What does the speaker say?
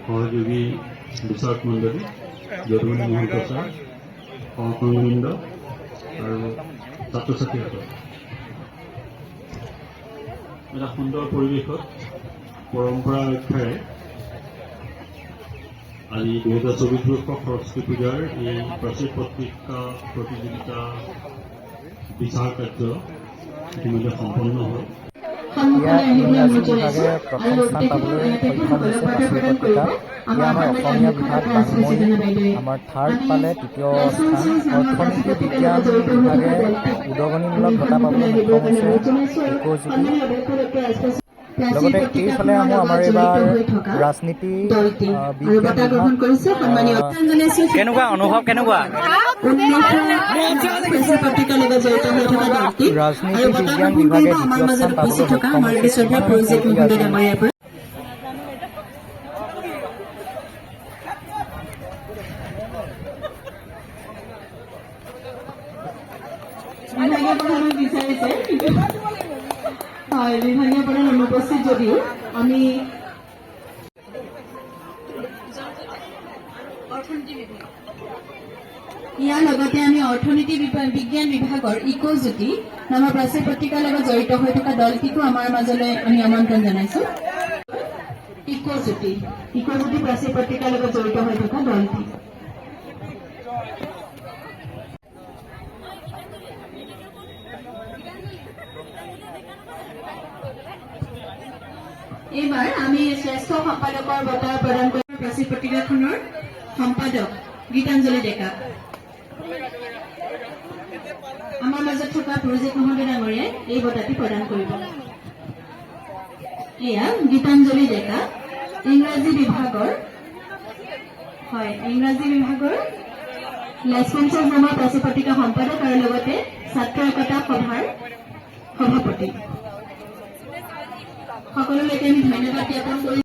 সহযোগী বিচাৰক মণ্ডলী, যদুমণি মহন্ত ছাৰ, সহকৰ্মীবৃন্দ আৰু ছাত্ৰ ছাত্ৰীসকল, এটা সুন্দৰ পৰিৱেশত পৰম্পৰা ৰক্ষাৰে আজি 2024 বৰ্ষৰ সৰস্বতী পূজাৰ এই প্ৰাচীৰ পত্ৰিকা প্ৰতিযোগিতা বিচাৰ কাৰ্য ইতিমধ্যে সম্পন্ন হ'ল। ইংৰাজী বিভাগে প্ৰথম স্থান পাবলৈ সক্ষম হৈছে প্ৰাচীৰ পত্ৰিকা। আমাৰ অসমীয়া বিভাগ বাংময়ী আমাৰ থাৰ্ড পালে, তৃতীয় স্থান। অৰ্থনীতি বিজ্ঞান বিভাগে উদগনিমূলক বঁটা পাবলৈ সক্ষম হৈছে ইক'জিটি। লগতে এইফালে আহোঁ, আমাৰ এইবাৰ ৰাজনীতি বিজ্ঞান কেনেকুৱা অনুভৱ কেনেকুৱা? ৰাজনীতি বিজ্ঞান বিভাগে দ্বিতীয় স্থান পাবলৈ সক্ষম হৈছে। হয়, বিভাগীয় প্ৰধান অনুপস্থিত যদিও আমি ইয়াৰ লগতে আমি অৰ্থনীতি বিজ্ঞান বিভাগৰ ইক'জ্যোতি নামৰ প্ৰাচীৰ পত্ৰিকাৰ লগত জড়িত হৈ থকা দলটিকো আমাৰ মাজলৈ আমি আমন্ত্ৰণ জনাইছো। ইক'জ্যোতি প্ৰাচীৰ পত্ৰিকাৰ লগত জড়িত হৈ থকা দলটি। এইবাৰ আমি শ্ৰেষ্ঠ সম্পাদকৰ বঁটা প্ৰদান কৰা প্ৰাচীৰ পত্ৰিকাখনৰ সম্পাদক গীতাঞ্জলি ডেকা। আমাৰ মাজত থকা প্ৰজিত মহোদয় ডাঙৰীয়াই এই বঁটাটি প্ৰদান কৰিব। এয়া গীতাঞ্জলি ডেকা, ইংৰাজী বিভাগৰ লাইচেঞ্চাৰ নামৰ প্ৰাচীৰ পত্ৰিকা সম্পাদক আৰু লগতে ছাত্ৰ একতা সভাৰ সভাপতি। সকলোলৈকে আমি ধন্যবাদ জ্ঞাপন কৰিছোঁ।